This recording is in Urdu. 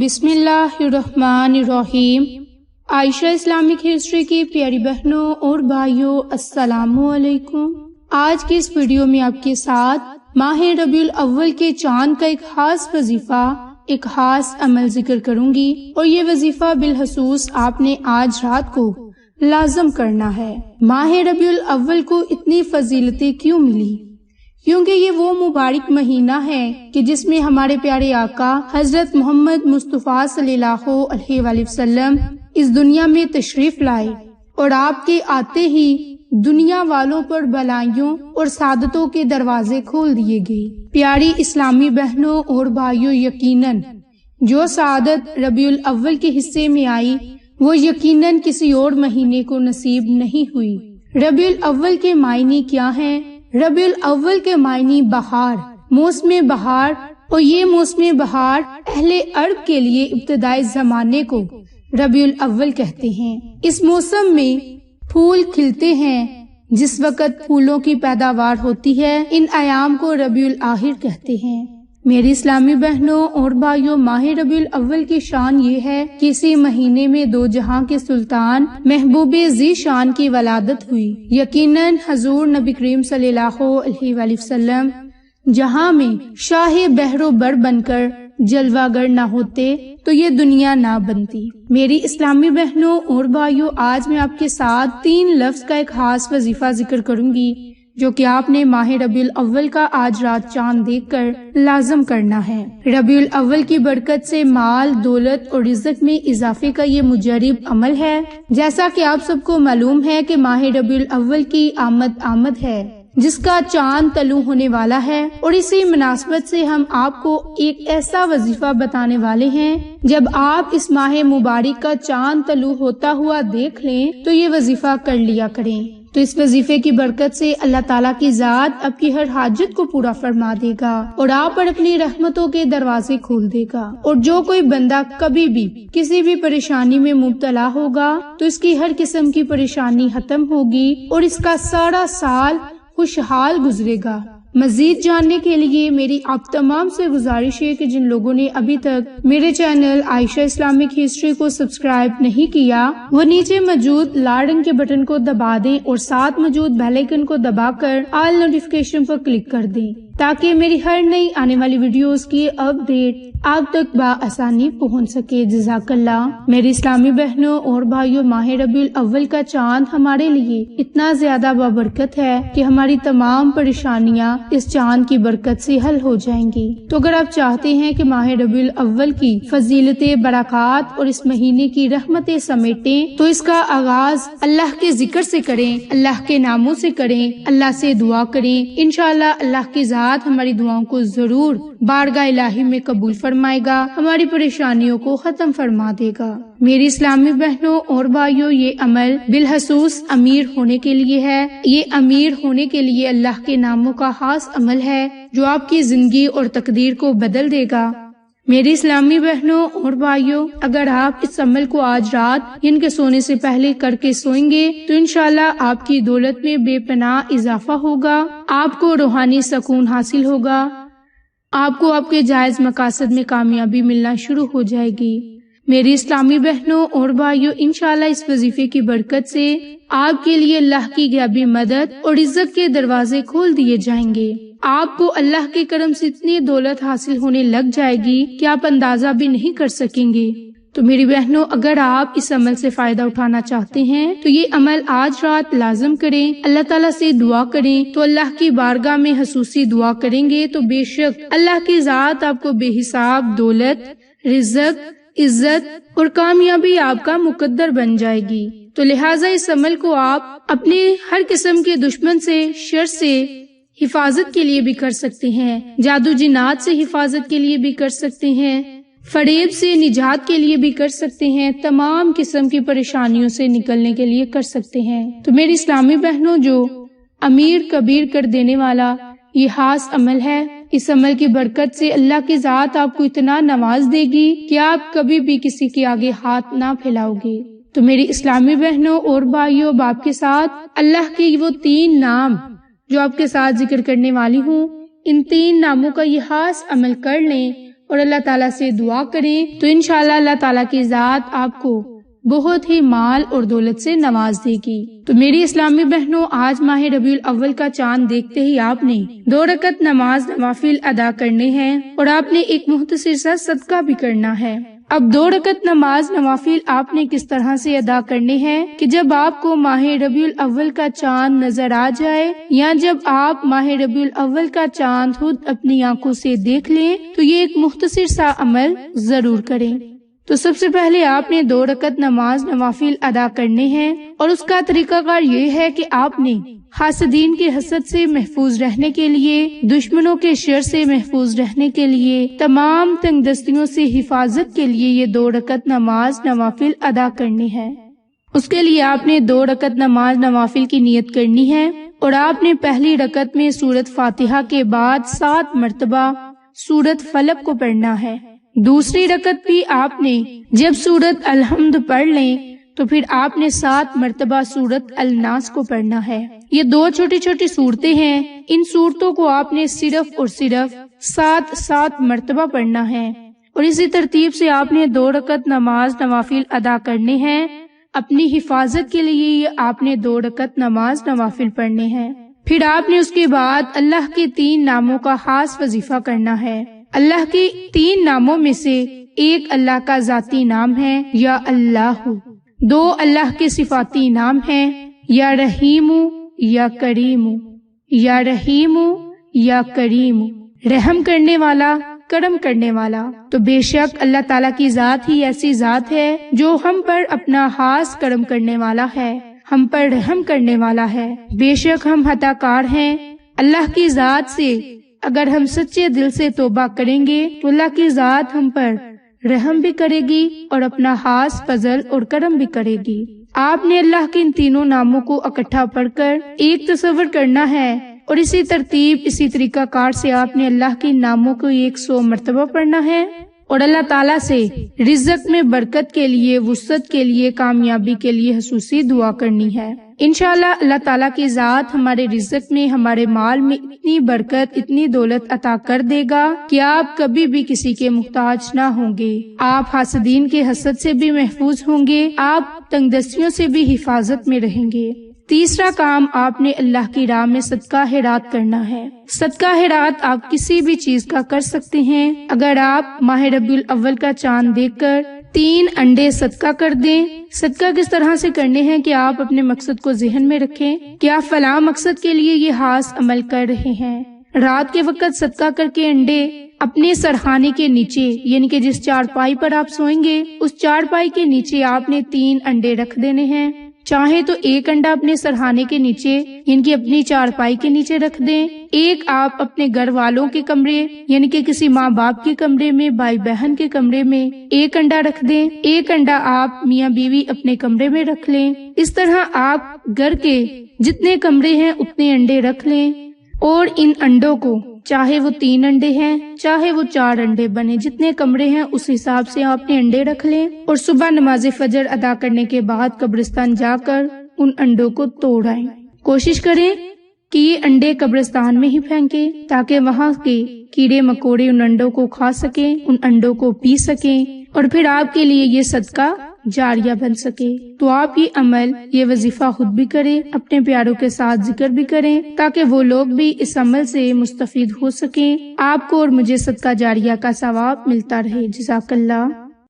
بسم اللہ الرحمن الرحیم۔ عائشہ اسلامک ہسٹری کی پیاری بہنوں اور بھائیوں، السلام علیکم۔ آج کی اس ویڈیو میں آپ کے ساتھ ماہ ربیع الاول کے چاند کا ایک خاص وظیفہ، ایک خاص عمل ذکر کروں گی، اور یہ وظیفہ بالخصوص آپ نے آج رات کو لازم کرنا ہے۔ ماہ ربیع الاول کو اتنی فضیلتیں کیوں ملی؟ کیونکہ یہ وہ مبارک مہینہ ہے کہ جس میں ہمارے پیارے آقا حضرت محمد مصطفیٰ صلی اللہ علیہ وآلہ وسلم اس دنیا میں تشریف لائے، اور آپ کے آتے ہی دنیا والوں پر بلائیوں اور سعادتوں کے دروازے کھول دیے گئے۔ پیاری اسلامی بہنوں اور بھائیوں، یقیناً جو سعادت ربیع الاول کے حصے میں آئی وہ یقیناً کسی اور مہینے کو نصیب نہیں ہوئی۔ ربیع الاول کے معنی کیا ہیں؟ ربیع الاول کے معنی بہار، موسم بہار، اور یہ موسم بہار اہل عرب کے لیے ابتدائی زمانے کو ربیع الاول کہتے ہیں۔ اس موسم میں پھول کھلتے ہیں، جس وقت پھولوں کی پیداوار ہوتی ہے، ان ایام کو ربیع الاخر کہتے ہیں۔ میری اسلامی بہنوں اور بھائیوں، ماہ ربیع الاول کی شان یہ ہے کہ اسی مہینے میں دو جہاں کے سلطان محبوب ذی شان کی ولادت ہوئی۔ یقیناً حضور نبی کریم صلی اللہ علیہ وآلہ وسلم جہاں میں شاہ بحر و بر بن کر جلوہ گر نہ ہوتے تو یہ دنیا نہ بنتی۔ میری اسلامی بہنوں اور بھائیوں، آج میں آپ کے ساتھ 3 لفظ کا ایک خاص وظیفہ ذکر کروں گی جو کہ آپ نے ماہ ربیع الاول کا آج رات چاند دیکھ کر لازم کرنا ہے۔ ربیع الاول کی برکت سے مال، دولت اور رزق میں اضافے کا یہ مجرب عمل ہے۔ جیسا کہ آپ سب کو معلوم ہے کہ ماہ ربیع الاول کی آمد ہے جس کا چاند طلوع ہونے والا ہے، اور اسی مناسبت سے ہم آپ کو ایک ایسا وظیفہ بتانے والے ہیں، جب آپ اس ماہ مبارک کا چاند طلوع ہوتا ہوا دیکھ لیں تو یہ وظیفہ کر لیا کریں۔ تو اس وظیفے کی برکت سے اللہ تعالیٰ کی ذات آپ کی ہر حاجت کو پورا فرما دے گا، اور آپ پر اپنی رحمتوں کے دروازے کھول دے گا۔ اور جو کوئی بندہ کبھی بھی کسی بھی پریشانی میں مبتلا ہوگا تو اس کی ہر قسم کی پریشانی ختم ہوگی، اور اس کا سارا سال خوشحال گزرے گا۔ مزید جاننے کے لیے میری آپ تمام سے گزارش ہے کہ جن لوگوں نے ابھی تک میرے چینل عائشہ اسلامک ہسٹری کو سبسکرائب نہیں کیا، وہ نیچے موجود لال رنگ کے بٹن کو دبا دیں اور ساتھ موجود بیل آئیکن کو دبا کر آل نوٹیفیکیشن پر کلک کر دیں تاکہ میری ہر نئی آنے والی ویڈیوز کی اپڈیٹ آپ تک بآسانی پہنچ سکے۔ جزاک اللہ۔ میری اسلامی بہنوں اور بھائیوں، ماہ ربیع الاول کا چاند ہمارے لیے اتنا زیادہ بابرکت ہے کہ ہماری تمام پریشانیاں اس چاند کی برکت سے حل ہو جائیں گی۔ تو اگر آپ چاہتے ہیں کہ ماہ ربیع الاول کی فضیلتیں، برکات اور اس مہینے کی رحمتیں سمیٹیں تو اس کا آغاز اللہ کے ذکر سے کریں، اللہ کے ناموں سے کریں، اللہ سے دعا کریں۔ انشاءاللہ اللہ کی ذات ہماری دعاؤں کو ضرور بارگاہ الہی میں قبول فرمائے گا، ہماری پریشانیوں کو ختم فرما دے گا۔ میری اسلامی بہنوں اور بھائیوں، یہ عمل بالخصوص امیر ہونے کے لیے ہے۔ یہ امیر ہونے کے لیے اللہ کے ناموں کا خاص عمل ہے جو آپ کی زندگی اور تقدیر کو بدل دے گا۔ میری اسلامی بہنوں اور بھائیوں، اگر آپ اس عمل کو آج رات ان کے سونے سے پہلے کر کے سوئیں گے تو انشاءاللہ آپ کی دولت میں بے پناہ اضافہ ہوگا، آپ کو روحانی سکون حاصل ہوگا، آپ کو آپ کے جائز مقاصد میں کامیابی ملنا شروع ہو جائے گی۔ میری اسلامی بہنوں اور بھائیوں، انشاءاللہ اس وظیفے کی برکت سے آپ کے لیے اللہ کی غیبی مدد اور عزت کے دروازے کھول دیے جائیں گے۔ آپ کو اللہ کے کرم سے اتنی دولت حاصل ہونے لگ جائے گی کہ آپ اندازہ بھی نہیں کر سکیں گے۔ تو میری بہنوں، اگر آپ اس عمل سے فائدہ اٹھانا چاہتے ہیں تو یہ عمل آج رات لازم کریں، اللہ تعالیٰ سے دعا کریں۔ تو اللہ کی بارگاہ میں خصوصی دعا کریں گے تو بے شک اللہ کی ذات آپ کو بے حساب دولت، رزق، عزت اور کامیابی آپ کا مقدر بن جائے گی۔ تو لہٰذا اس عمل کو آپ اپنے ہر قسم کے دشمن سے، شر سے حفاظت کے لیے بھی کر سکتے ہیں، جادو جنات سے حفاظت کے لیے بھی کر سکتے ہیں، فریب سے نجات کے لیے بھی کر سکتے ہیں، تمام قسم کی پریشانیوں سے نکلنے کے لیے کر سکتے ہیں۔ تو میری اسلامی بہنوں، جو امیر کبیر کر دینے والا یہ خاص عمل ہے، اس عمل کی برکت سے اللہ کی ذات آپ کو اتنا نواز دے گی کہ آپ کبھی بھی کسی کے آگے ہاتھ نہ پھیلاؤ گے۔ تو میری اسلامی بہنوں اور بھائیوں، آپ کے ساتھ اللہ کے وہ 3 نام جو آپ کے ساتھ ذکر کرنے والی ہوں، ان 3 ناموں کا یہ خاص عمل کر لیں اور اللہ تعالیٰ سے دعا کریں تو انشاءاللہ اللہ تعالیٰ کی ذات آپ کو بہت ہی مال اور دولت سے نواز دے گی۔ تو میری اسلامی بہنوں، آج ماہ ربیع الاول کا چاند دیکھتے ہی آپ نے 2 رکعت نماز نوافل ادا کرنے ہیں اور آپ نے ایک مختصر سا صدقہ بھی کرنا ہے۔ اب 2 رکعت نماز نوافل آپ نے کس طرح سے ادا کرنے ہیں کہ جب آپ کو ماہ ربیع الاول کا چاند نظر آ جائے یا جب آپ ماہ ربیع الاول کا چاند خود اپنی آنکھوں سے دیکھ لیں تو یہ ایک مختصر سا عمل ضرور کریں۔ تو سب سے پہلے آپ نے 2 رکعت نماز نوافل ادا کرنے ہیں اور اس کا طریقہ کار یہ ہے کہ آپ نے حاسدین کے حسد سے محفوظ رہنے کے لیے، دشمنوں کے شر سے محفوظ رہنے کے لیے، تمام تنگ دستیوں سے حفاظت کے لیے یہ 2 رکعت نماز نوافل ادا کرنی ہے۔ اس کے لیے آپ نے 2 رکعت نماز نوافل کی نیت کرنی ہے اور آپ نے پہلی رکعت میں سورۃ فاتحہ کے بعد 7 مرتبہ سورۃ فلق کو پڑھنا ہے۔ دوسری رکعت بھی آپ نے جب سورۃ الحمد پڑھ لیں تو پھر آپ نے 7 مرتبہ سورۃ الناس کو پڑھنا ہے۔ یہ 2 چھوٹی چھوٹی صورتیں ہیں، ان صورتوں کو آپ نے صرف اور صرف 7 مرتبہ پڑھنا ہے اور اسی ترتیب سے آپ نے 2 رکعت نماز نوافل ادا کرنے ہیں۔ اپنی حفاظت کے لیے آپ نے 2 رکعت نماز نوافل پڑھنے ہیں۔ پھر آپ نے اس کے بعد اللہ کے 3 ناموں کا خاص وظیفہ کرنا ہے۔ اللہ کے 3 ناموں میں سے ایک اللہ کا ذاتی نام ہے یا اللہ، 2 اللہ کے صفاتی نام ہیں یا رحیم یا کریم، یا رحیم یا کریم، رحم کرنے والا، کرم کرنے والا۔ تو بے شک اللہ تعالیٰ کی ذات ہی ایسی ذات ہے جو ہم پر اپنا خاص کرم کرنے والا ہے، ہم پر رحم کرنے والا ہے۔ بے شک ہم خطا کار ہیں۔ اللہ کی ذات سے اگر ہم سچے دل سے توبہ کریں گے تو اللہ کی ذات ہم پر رحم بھی کرے گی اور اپنا خاص فضل اور کرم بھی کرے گی۔ آپ نے اللہ کے ان تینوں ناموں کو اکٹھا پڑھ کر ایک تصور کرنا ہے اور اسی ترتیب، اسی طریقہ کار سے آپ نے اللہ کے ناموں کو 100 مرتبہ پڑھنا ہے اور اللہ تعالیٰ سے رزق میں برکت کے لیے، وسعت کے لیے، کامیابی کے لیے خصوصی دعا کرنی ہے۔ انشاءاللہ اللہ تعالیٰ کی ذات ہمارے رزق میں، ہمارے مال میں اتنی برکت، اتنی دولت عطا کر دے گا کہ آپ کبھی بھی کسی کے محتاج نہ ہوں گے۔ آپ حاسدین کے حسد سے بھی محفوظ ہوں گے، آپ تنگ دستیوں سے بھی حفاظت میں رہیں گے۔ تیسرا کام، آپ نے اللہ کی راہ میں صدقہ خیرات کرنا ہے۔ صدقہ خیرات آپ کسی بھی چیز کا کر سکتے ہیں۔ اگر آپ ماہ ربیع الاول کا چاند دیکھ کر 3 انڈے صدقہ کر دیں۔ صدقہ کس طرح سے کرنے ہیں کہ آپ اپنے مقصد کو ذہن میں رکھیں کہ آپ فلاں مقصد کے لیے یہ خاص عمل کر رہے ہیں۔ رات کے وقت صدقہ کر کے انڈے اپنے سرحانے کے نیچے، یعنی کہ جس چارپائی پر آپ سوئیں گے اس چارپائی کے نیچے آپ نے 3 انڈے رکھ دینے ہیں۔ چاہے تو 1 انڈا اپنے سرحانے کے نیچے، یعنی کہ اپنی چارپائی کے نیچے رکھ دیں، 1 آپ اپنے گھر والوں کے کمرے، یعنی کہ کسی ماں باپ کے کمرے میں، بھائی بہن کے کمرے میں 1 انڈا رکھ دیں، 1 انڈا آپ میاں بیوی اپنے کمرے میں رکھ لیں۔ اس طرح آپ گھر کے جتنے کمرے ہیں اتنے انڈے رکھ لیں اور ان انڈوں کو، چاہے وہ 3 انڈے ہیں، چاہے وہ 4 انڈے بنے، جتنے کمرے ہیں اس حساب سے آپ نے انڈے رکھ لیں اور صبح نماز فجر ادا کرنے کے بعد قبرستان جا کر ان انڈوں کو توڑ آئیں۔ کوشش کریں کہ یہ انڈے قبرستان میں ہی پھینکیں تاکہ وہاں کے کیڑے مکوڑے ان انڈوں کو کھا سکیں، ان انڈوں کو پی سکیں اور پھر آپ کے لیے یہ صدقہ جاریہ بن سکے۔ تو آپ یہ عمل، یہ وظیفہ خود بھی کریں، اپنے پیاروں کے ساتھ ذکر بھی کریں تاکہ وہ لوگ بھی اس عمل سے مستفید ہو سکیں، آپ کو اور مجھے صدقہ جاریہ کا ثواب ملتا رہے۔ جزاک اللہ۔